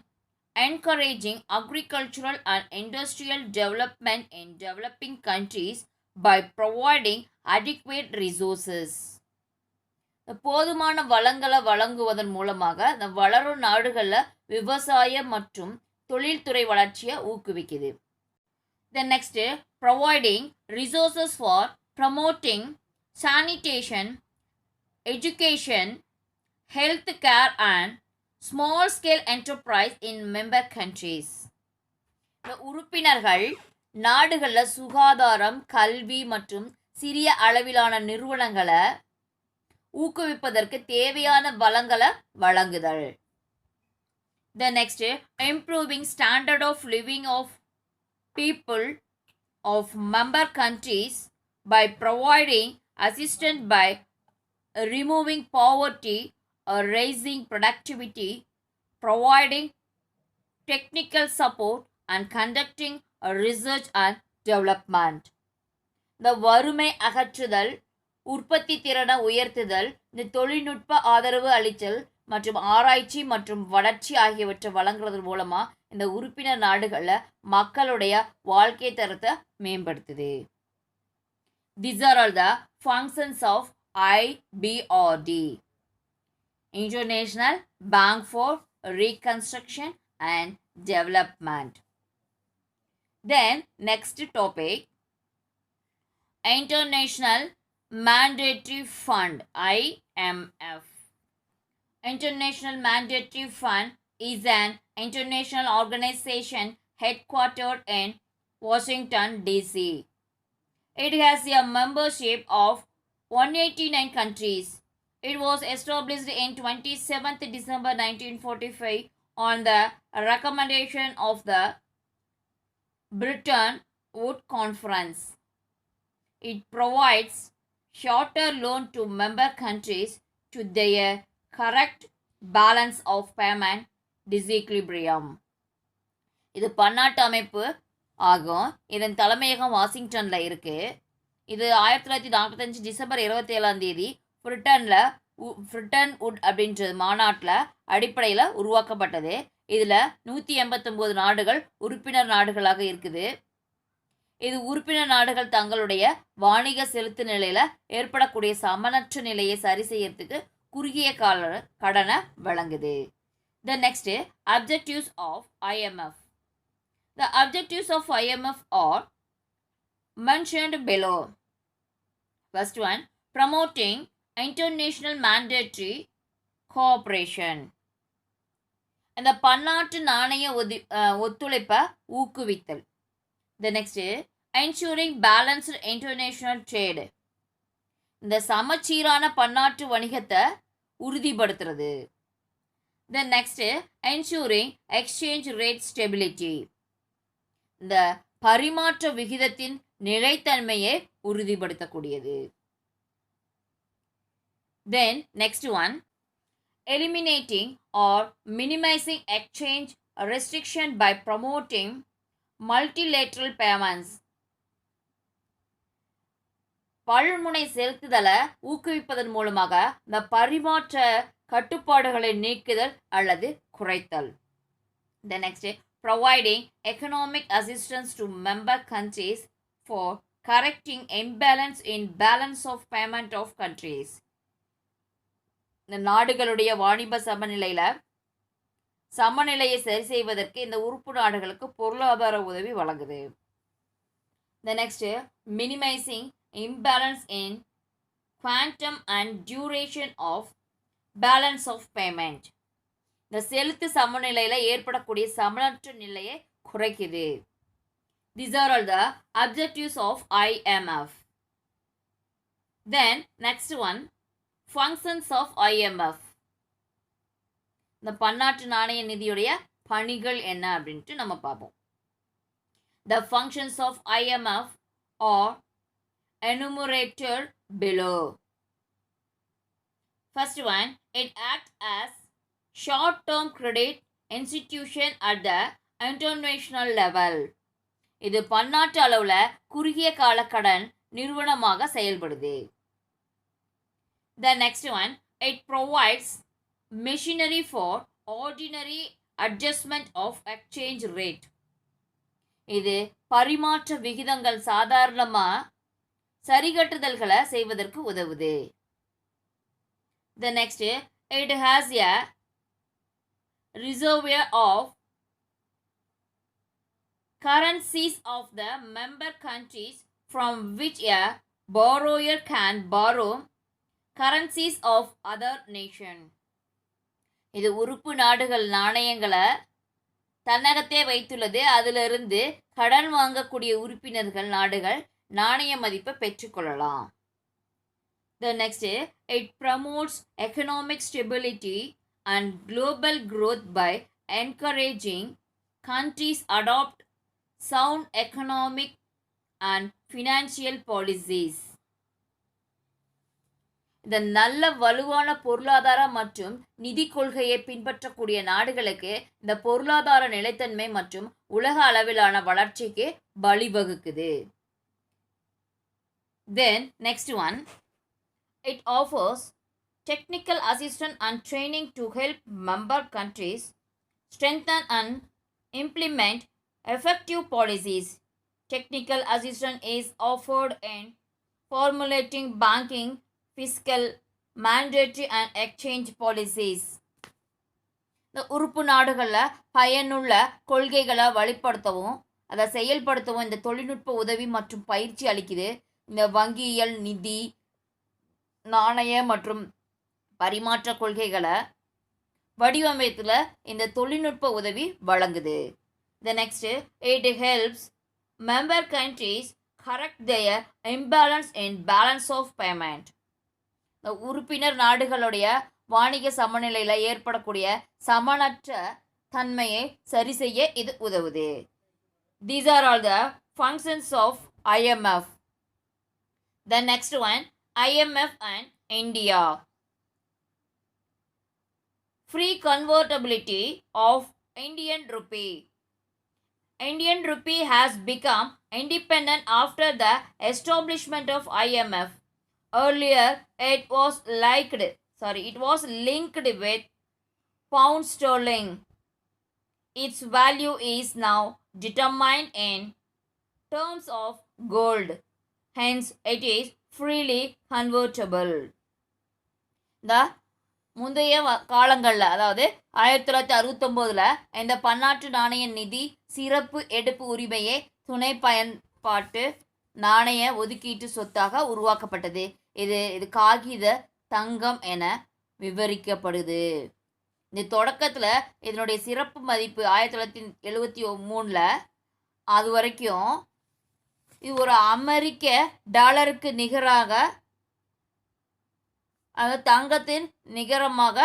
encouraging agricultural and industrial development in developing countries by providing adequate resources. போதுமான வளங்களை வழங்குவதன் மூலமாக இந்த வளரும் நாடுகளில் விவசாயம் மற்றும் தொழில்துறை வளர்ச்சியை ஊக்குவிக்குது. The next, providing resources for promoting sanitation, education, health care and small scale enterprise in member countries. இந்த உறுப்பினர்கள் நாடுகளில் சுகாதாரம், கல்வி மற்றும் சிறிய அளவிலான நிறுவனங்களை ஊக்குவிப்பதற்கு தேவையான வளங்களை வழங்குதல். The next, improving standard of living of people of member countries by providing assistance by removing poverty or raising productivity, providing technical support and conducting research and development. இந்த வறுமை அகற்றுதல், உற்பத்தி திறனை உயர்த்துதல், இந்த தொழில்நுட்ப ஆதரவு அளித்தல் மற்றும் ஆராய்ச்சி மற்றும் வளர்ச்சி ஆகியவற்றை வழங்குறது மூலமாக இந்த உறுப்பினர் நாடுகளில் மக்களுடைய வாழ்க்கை தரத்தை மேம்படுத்துது. These are all the functions of IBRD, International Bank for Reconstruction and development. Then next topic, International Mandatory Fund, IMF. International Mandatory Fund is an international organization headquartered in Washington, D.C. It has a membership of 189 countries. It was established in 27th December 1945 on the recommendation of the Bretton Woods Conference. It provides shorter loan to member countries to their correct balance of payment disequilibrium. இது பன்னாட்டு அமைப்பு ஆகும். இதன் தலைமையகம் வாஷிங்டனில் இருக்குது. இது 1945 December 27 Britain would அப்படின்ற மாநாட்டில் அடிப்படையில் உருவாக்கப்பட்டது. இதில் 189 நாடுகள் உறுப்பினர் நாடுகளாக இருக்குது. இது உறுப்பினர் நாடுகள் தங்களுடைய வாணிக செலுத்து நிலையில் ஏற்படக்கூடிய சமனற்ற நிலையை சரி செய்யறதுக்கு குறுகிய கால கடனை வழங்குது. The next, objectives of IMF. The objectives of IMF are mentioned below. First one, promoting international mandatory cooperation. இந்த பன்னாட்டு நாணய ஒத்துழைப்பை ஊக்குவித்தல். The next, ensuring balanced international trade. இந்த சமச்சீரான பன்னாட்டு வணிகத்தை உறுதிப்படுத்துறது. The next, ensuring exchange rate stability. இந்த பரிமாற்ற விகிதத்தின் நிலைத்தன்மையை உறுதிப்படுத்தக்கூடியது. Then next one, eliminating or minimizing exchange restriction by promoting multilateral payments. பல்முனை செலுத்துதலை ஊக்குவிப்பதன் மூலமாக இந்த பரிமாற்ற கட்டுப்பாடுகளை நீக்குதல் அல்லது குறைத்தல். The next, providing economic assistance to member countries for correcting imbalance in balance of payment of countries. இந்த நாடுகளுடைய வாணிப சமநிலையை சரி செய்வதற்கு இந்த உறுப்பு நாடுகளுக்கு பொருளாதார உதவி வழங்குது. The next, minimizing imbalance in quantum and duration of balance of payment. இந்த செலுத்து சமநிலையில் ஏற்படக்கூடிய சமனற்ற நிலையை குறைக்குது. These are all the objectives of IMF. Then next one, functions of IMF. இந்த பன்னாட்டு நாணய நிதியுடைய பணிகள் என்ன அப்படின்ட்டு நம்ம பார்ப்போம். The functions of IMF are enumerated below. First one, it acts as short-term credit institution at the international level. இது பன்னாட்டு அளவில் குறுகிய கால கடன் நிறுவனமாக செயல்படுது. The next one, it provides machinery for ordinary adjustment of exchange rate. இது பரிமாற்ற விகிதங்கள் சாதாரணமாக சரிகட்டுதல்களை செய்வதற்கு உதவுது. The next, it has a reservoir of currencies of the member countries from which a borrower can borrow currencies of other nation. இது உறுப்பு நாடுகள் நாணயங்களை தன்னகத்தே வைத்துள்ளது. அதிலிருந்து கடன் வாங்கக்கூடிய உறுப்பினர்கள் நாடுகள் நாணய மதிப்பை பெற்றுக்கொள்ளலாம். The next, it promotes economic stability and global growth by encouraging countries adopt sound economic and financial policies. இந்த நல்ல வலுவான பொருளாதார மற்றும் நிதி கொள்கையை பின்பற்றக்கூடிய நாடுகளுக்கு இந்த பொருளாதார நிலைத்தன்மை மற்றும் உலக அளவிலான வளர்ச்சிக்கு வழிவகுக்குது. Then next one, it offers technical assistance and training to help member countries strengthen and implement effective policies. Technical assistance is offered in formulating banking, fiscal, mandatory and exchange policies. இந்த உறுப்பு நாடுகளில் பயனுள்ள கொள்கைகளை வழிப்படுத்தவும் அதை செயல்படுத்தவும் இந்த தொழில்நுட்ப உதவி மற்றும் பயிற்சி அளிக்குது. இந்த வங்கியியல், நிதி, நாணய மற்றும் பரிமாற்ற கொள்கைகளை வடிவமைத்துல இந்த தொழில்நுட்ப உதவி வழங்குது. The next, it helps member countries correct their imbalance in balance of payment. இந்த உறுப்பினர் நாடுகளுடைய வாணிக சமநிலையில் ஏற்படக்கூடிய சமனற்ற தன்மையை சரி செய்ய இது உதவுது. These are all the functions of IMF. The next one, IMF and India. Free convertibility of Indian rupee. Indian rupee has become independent after the establishment of IMF. Earlier, it was linked with pound sterling. Its value is now determined in terms of gold. Hence, it is freely convertible. The முந்தைய காலங்களில், அதாவது 1969 இந்த பன்னாட்டு நாணய நிதி சிறப்பு எடுப்பு உரிமையை துணை பயன்பாட்டு நாணய ஒதுக்கீட்டு சொத்தாக உருவாக்கப்பட்டது. இது காகித தங்கம் என விவரிக்கப்படுது. இந்த தொடக்கத்தில் இதனுடைய சிறப்பு மதிப்பு 1973 அது வரைக்கும் இது ஒரு அமெரிக்க டாலருக்கு நிகராக, அது தங்கத்தின் நிகரமாக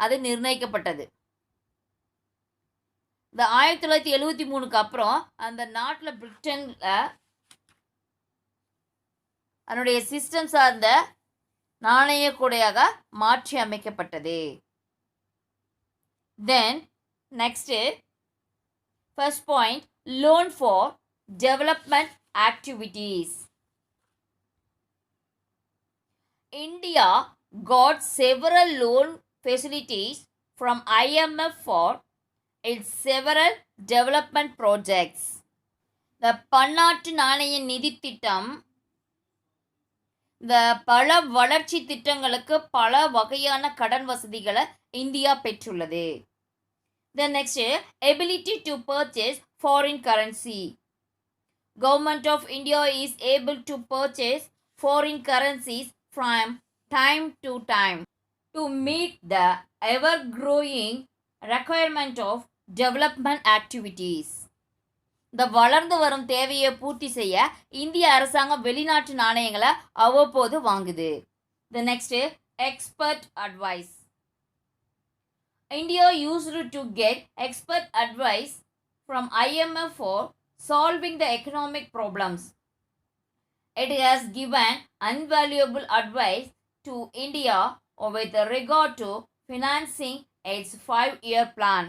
அது நிர்ணயிக்கப்பட்டது. இந்த 1973 அப்புறம் அந்த நாட்டில் பிரிட்டனில் அதனுடைய சிஸ்டம் சார்ந்த நாணய கொடையாக மாற்றி அமைக்கப்பட்டது. Then next, first point, loan for development activities. India got several loan facilities from IMF for its several development projects. The பன்னாட்டு நாணய நிதி திட்டம் இந்த பல வளர்ச்சி திட்டங்களுக்கு பல வகையான கடன் வசதிகளை இந்தியா பெற்றுள்ளது. The next, ability to purchase foreign currency. Government of India is able to purchase foreign currencies from time to time to meet the ever-growing requirement of development activities. இந்த வளர்ந்து வரும் தேவையை பூர்த்தி செய்ய இந்திய அரசாங்கம் வெளிநாட்டு நாணயங்களை அவ்வப்போது வாங்குது. The next, expert advice. India used to get expert advice from IMF for solving the economic problems. It has given invaluable advice to India with regard to financing its 5-year plan.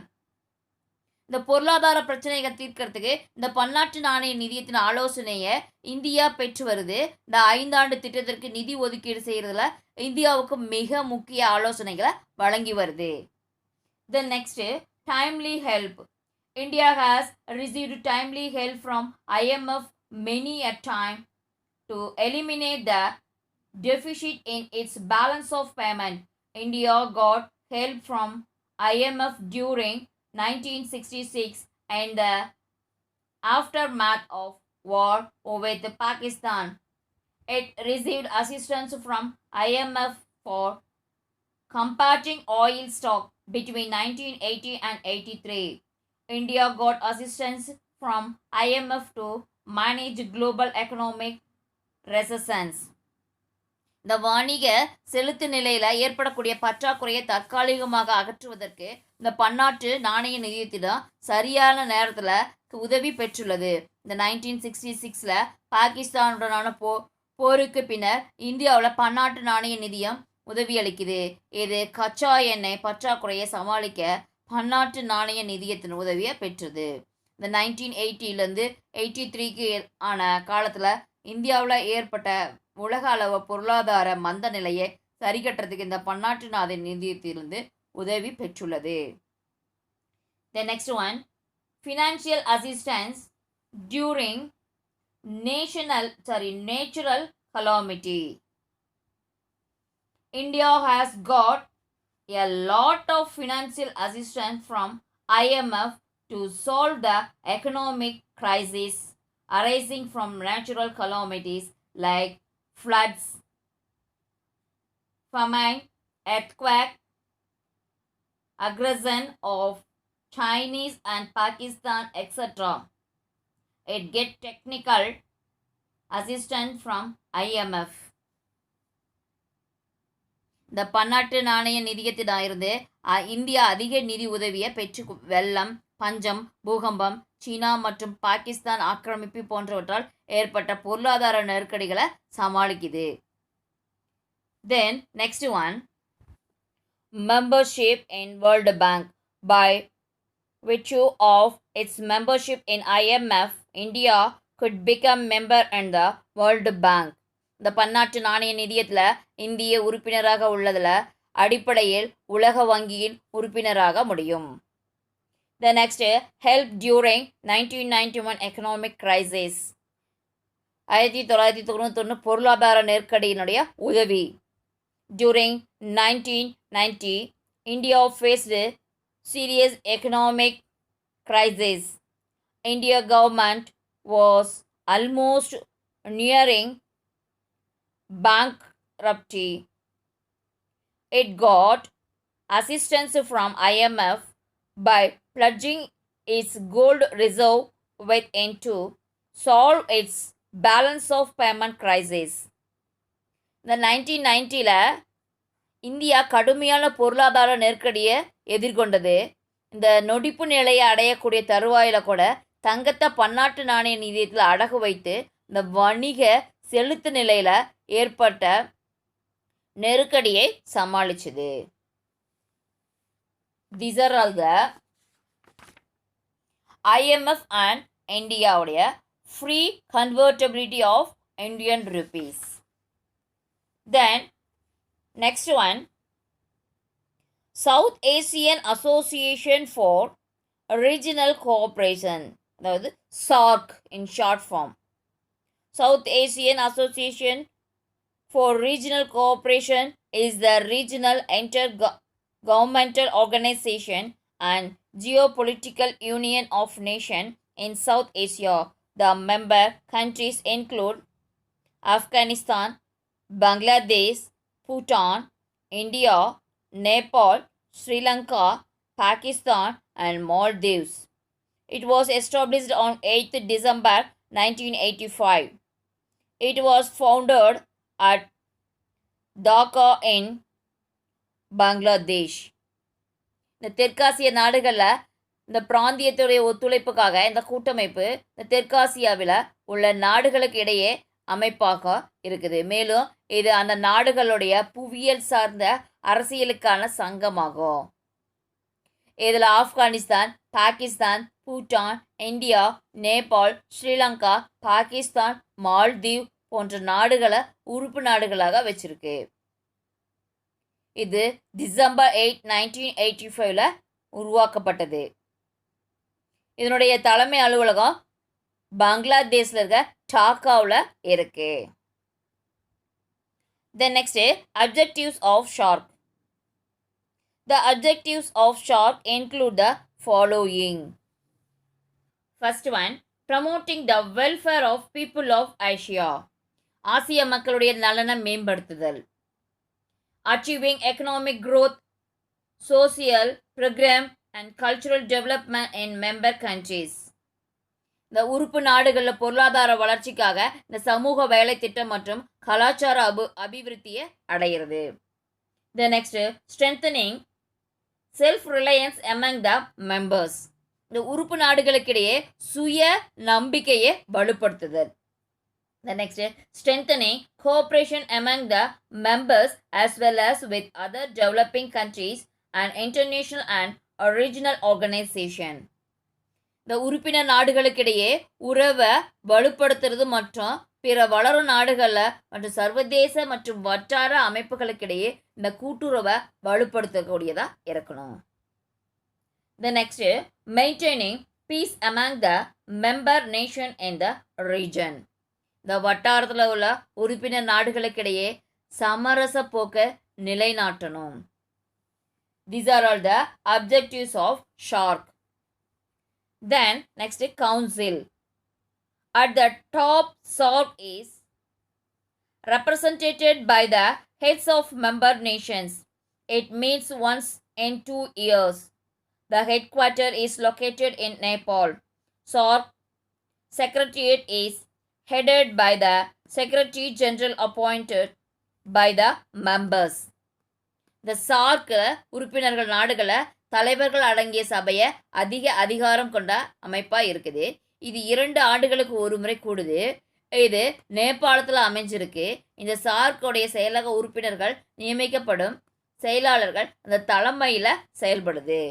இந்த பொருளாதார பிரச்சனைகள் தீர்க்கறதுக்கு இந்த பன்னாட்டு நாணய நிதியத்தின் ஆலோசனையை India பெற்று வருது. இந்த 5 ஆண்டு திட்டத்திற்கு நிதி ஒதுக்கீடு செய்கிறதுல இந்தியாவுக்கு மிக முக்கிய ஆலோசனைகளை வழங்கி வருது. The next, timely help. India has received timely help from IMF many a time to eliminate the deficit in its balance of payment. India got help from IMF during 1966 and the aftermath of war with Pakistan. It received assistance from IMF for combating oil stock between 1980 and 83. India got assistance from IMF to manage global economic recessions. இந்த வணிக செலுத்து நிலையில் ஏற்படக்கூடிய பற்றாக்குறையை தற்காலிகமாக அகற்றுவதற்கு இந்த பன்னாட்டு நாணய நிதியத்திடம் சரியான நேரத்தில் உதவி பெற்றுள்ளது. இந்த 1966 பாகிஸ்தானுடனான போருக்கு பின்னர் இந்தியாவில் பன்னாட்டு நாணய நிதியம் உதவி அளிக்குது. இது கச்சா எண்ணெய் பற்றாக்குறையை சமாளிக்க பன்னாட்டு நாணய நிதியத்தின் உதவியை பெற்றது. இந்த 1980 83 ஆன காலத்தில் இந்தியாவில் ஏற்பட்ட உலக அளவு பொருளாதார மந்த நிலையை சரிகட்டுறதுக்கு இந்த பன்னாட்டு நாணய நிதியத்திலிருந்து உதவி பெற்றுள்ளது. The next one, financial assistance during natural calamity. India has got a lot of financial assistance from IMF to solve the economic crisis arising from natural calamities like floods, famine, earthquake, aggression of Chinese and Pakistan, etc. It get technical assistance from IMF. இந்த பன்னாட்டு நாணய நிதியத்திடமிருந்து India அதிக நிதி உதவியை பெற்று வெள்ளம், பஞ்சம், பூகம்பம், சீனா மற்றும் பாகிஸ்தான் ஆக்கிரமிப்பு போன்றவற்றால் ஏற்பட்ட பொருளாதார நெருக்கடிகளை சமாளிக்குது. Then next one, membership in World Bank. By virtue of its membership in IMF, India could become member in the World Bank. இந்த பன்னாட்டு நாணய நிதியத்தில் இந்திய உறுப்பினராக உள்ளதில் அடிப்படையில் உலக வங்கியின் உறுப்பினராக முடியும். The next, help during 1991 economic crisis. 1991 பொருளாதார நெருக்கடியினுடைய உதவி. During 1990, India faced serious economic crisis. India government was almost nearing bankruptcy. It got assistance from IMF by pledging its gold reserve within to solve its balance of payment crisis. இந்த 1990 India கடுமையான பொருளாதார நெருக்கடியை எதிர்கொண்டது. இந்த நொடிப்பு நிலையை அடையக்கூடிய தருவாயில் கூட தங்கத்தை பன்னாட்டு நாணய நிதியத்தில் அடகு வைத்து இந்த வணிக செலுத்து நிலையில் ஏற்பட்ட நெருக்கடியை சமாளிச்சது. These are all the IMF and இந்தியாவுடைய free convertibility of Indian rupees. Then next one, South Asian Association for Regional Cooperation, அதாவது SAARC in short form. South Asian Association for Regional Cooperation is the regional intergovernmental organization and geopolitical union of nations in South Asia. The member countries include Afghanistan, Bangladesh, Bhutan, India, Nepal, Sri Lanka, Pakistan, and Maldives. It was established on 8th December 1985. It was founded at Dhaka in Bangladesh. இந்த தெற்காசிய நாடுகளில் இந்த பிராந்தியத்துடைய ஒத்துழைப்புக்காக இந்த கூட்டமைப்பு இந்த தெற்காசியாவில் உள்ள நாடுகளுக்கு இடையே அமைப்பாக இருக்குது. மேலும் இது அந்த நாடுகளுடைய புவியியல் சார்ந்த அரசியலுக்கான சங்கமாகும். இதில் ஆப்கானிஸ்தான், பாகிஸ்தான், பூட்டான், இந்தியா, நேபாள், ஸ்ரீலங்கா, பாகிஸ்தான், மால்தீவ் போன்ற நாடுகளை உறுப்பு நாடுகளாக வச்சிருக்கு. இது டிசம்பர் 8, 1985 உருவாக்கப்பட்டது. இதனுடைய தலைமை அலுவலகம் பங்களாதேஷில் இருக்க டாக்காவில் இருக்கு. The next, objectives of SAARC. The objectives of SAARC include the following. First one, promoting the welfare of people of Asia. ஆசிய மக்களுடைய நலனை மேம்படுத்துதல். Achieving economic growth, social program and cultural development in member countries. இந்த உறுப்பு நாடுகளில் பொருளாதார வளர்ச்சிக்காக இந்த சமூக வேலை திட்டம் மற்றும் கலாச்சார அபிவிருத்தியை அடைகிறது. The next, strengthening self-reliance among the members. இந்த உறுப்பு நாடுகளுக்கிடையே சுய நம்பிக்கையை வலுப்படுத்துதல். The next, strengthening cooperation among the members as well as with other developing countries and international and regional organization. இந்த உறுப்பினர் நாடுகளுக்கிடையே உறவை வலுப்படுத்துறது மற்றும் பிற வளரும் நாடுகளில் மற்றும் சர்வதேச மற்றும் வட்டார அமைப்புகளுக்கிடையே இந்த கூட்டுறவை வலுப்படுத்தக்கூடியதாக இருக்கணும். The next, maintaining peace among the member nation in the region. இந்த வட்டாரத்தில் உள்ள உறுப்பினர் நாடுகளுக்கிடையே சமரச போக்க நிலைநாட்டணும். These are all the objectives of SHARC. Then next council. At the top, SHARC is represented by the heads of member nations. It meets once in 2 years. The headquarters is located in Nepal. SHARC Secretariat is headed by the Secretary General appointed by the members. இந்த SAARC உறுப்பினர்கள் நாடுகளை தலைவர்கள் அடங்கிய சபையை அதிக அதிகாரம் கொண்ட அமைப்பாக இருக்குது. இது 2 ஆண்டுகளுக்கு ஒரு முறை கூடுது. இது நேபாளத்தில் அமைஞ்சிருக்கு. இந்த சார்க்குடைய செயலக உறுப்பினர்கள் நியமிக்கப்படும் செயலாளர்கள் அந்த தலைமையில் செயல்படுது.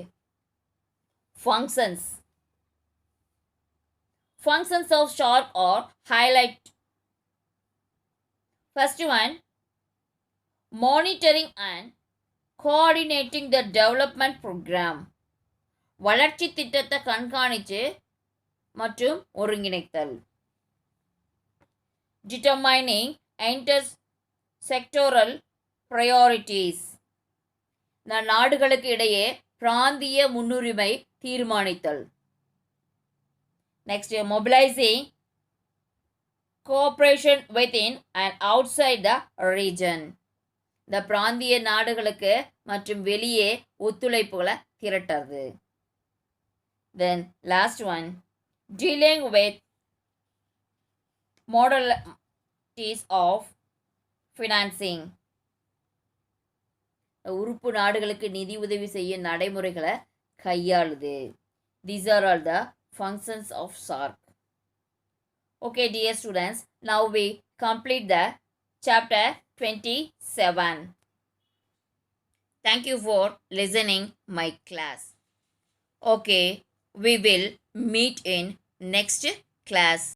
Functions of SHARC are highlight. First one, monitoring and coordinating the development program. வளர்ச்சி திட்டத்தை கண்காணித்து மற்றும் ஒருங்கிணைத்தல். Determining intersectoral priorities. நாடுகளுக்கு இடையே பிராந்திய முன்னுரிமை தீர்மானித்தல். Next, mobilizing cooperation within and outside the region. இந்த பிராந்திய நாடுகளுக்கு மற்றும் வெளியே ஒத்துழைப்புகளை திரட்டுறது. Then last one, dealing with modalities of financing. உறுப்பு நாடுகளுக்கு நிதி உதவி செய்ய நடைமுறைகளை கையாளுது. These are all the functions of SHARC. Okay, dear students, now we complete the chapter 27. Thank you for listening my class. Okay, we will meet in next class.